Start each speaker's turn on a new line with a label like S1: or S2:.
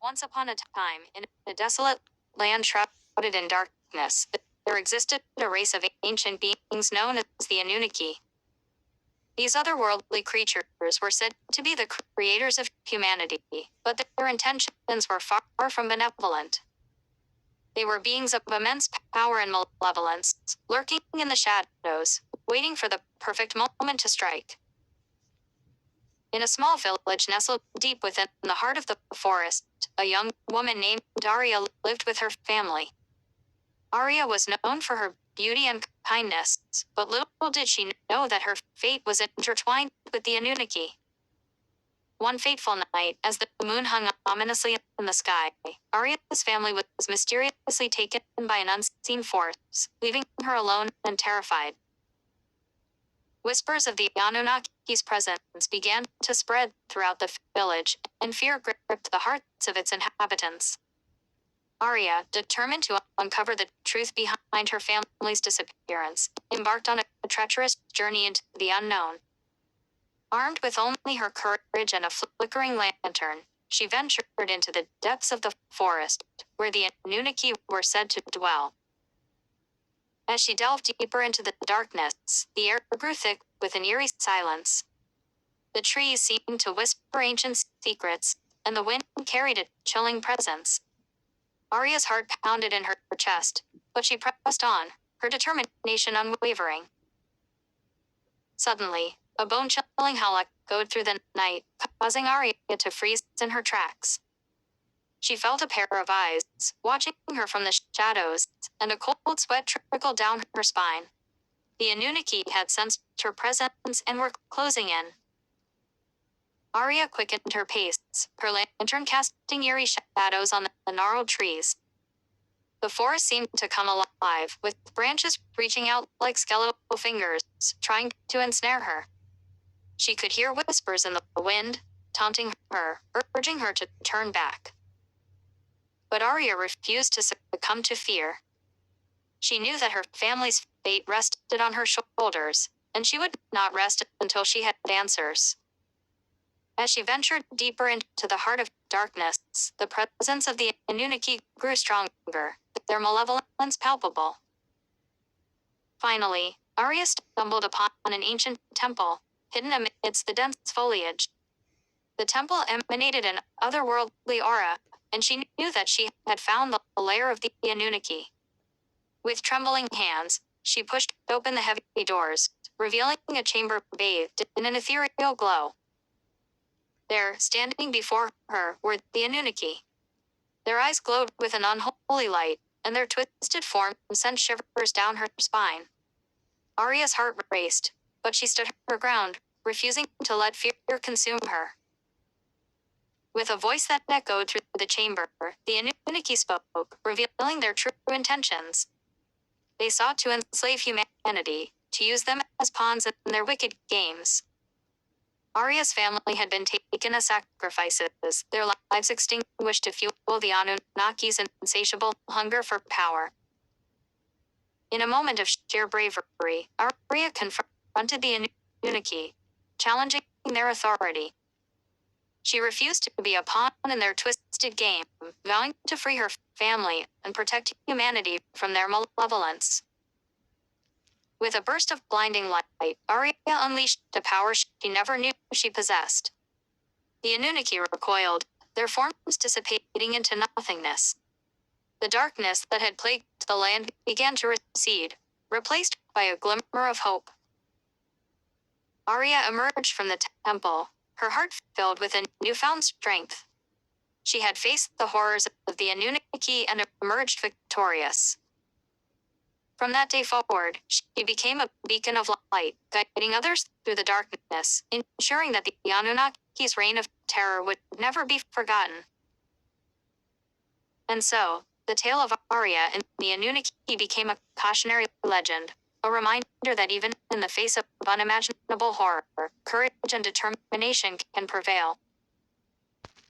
S1: Once upon a time, in a desolate land shrouded in darkness, there existed a race of ancient beings known as the Anunnaki. These otherworldly creatures were said to be the creators of humanity, but their intentions were far from benevolent. They were beings of immense power and malevolence, lurking in the shadows, waiting for the perfect moment to strike. In a small village nestled deep within the heart of the forest, a young woman named Daria lived with her family. Arya was known for her beauty and kindness, but little did she know that her fate was intertwined with the Anunnaki. One fateful night, as the moon hung ominously in the sky, Arya's family was mysteriously taken by an unseen force, leaving her alone and terrified. Whispers of the Anunnaki's presence began to spread throughout the village, and fear gripped the hearts of its inhabitants. Arya, determined to uncover the truth behind her family's disappearance, embarked on a treacherous journey into the unknown. Armed with only her courage and a flickering lantern, she ventured into the depths of the forest, where the Anunnaki were said to dwell. As she delved deeper into the darkness, the air grew thick with an eerie silence. The trees seemed to whisper ancient secrets, and the wind carried a chilling presence. Arya's heart pounded in her chest, but she pressed on, her determination unwavering. Suddenly, a bone-chilling howl echoed through the night, causing Arya to freeze in her tracks. She felt a pair of eyes, watching her from the shadows, and a cold sweat trickled down her spine. The Anunnaki had sensed her presence and were closing in. Arya quickened her pace, her lantern casting eerie shadows on the gnarled trees. The forest seemed to come alive, with branches reaching out like skeletal fingers, trying to ensnare her. She could hear whispers in the wind, taunting her, urging her to turn back. But Arya refused to succumb to fear. She knew that her family's fate rested on her shoulders, and she would not rest until she had answers. As she ventured deeper into the heart of darkness, the presence of the Anunnaki grew stronger, their malevolence palpable. Finally, Arya stumbled upon an ancient temple, hidden amidst the dense foliage. The temple emanated an otherworldly aura, and she knew that she had found the lair of the Anunnaki. With trembling hands, she pushed open the heavy doors, revealing a chamber bathed in an ethereal glow. There, standing before her, were the Anunnaki. Their eyes glowed with an unholy light, and their twisted forms sent shivers down her spine. Arya's heart raced, but she stood her ground, refusing to let fear consume her. With a voice that echoed through the chamber, the Anunnaki spoke, revealing their true intentions. They sought to enslave humanity, to use them as pawns in their wicked games. Arya's family had been taken as sacrifices, their lives extinguished to fuel the Anunnaki's insatiable hunger for power. In a moment of sheer bravery, Arya confronted the Anunnaki, challenging their authority. She refused to be a pawn in their twisted game, vowing to free her family and protect humanity from their malevolence. With a burst of blinding light, Arya unleashed a power she never knew she possessed. The Anunnaki recoiled, their forms dissipating into nothingness. The darkness that had plagued the land began to recede, replaced by a glimmer of hope. Arya emerged from the temple, her heart filled with a newfound strength. She had faced the horrors of the Anunnaki and emerged victorious. From that day forward, she became a beacon of light, guiding others through the darkness, ensuring that the Anunnaki's reign of terror would never be forgotten. And so, the tale of Arya and the Anunnaki became a cautionary legend, a reminder that even in the face of unimaginable horror, courage and determination can prevail.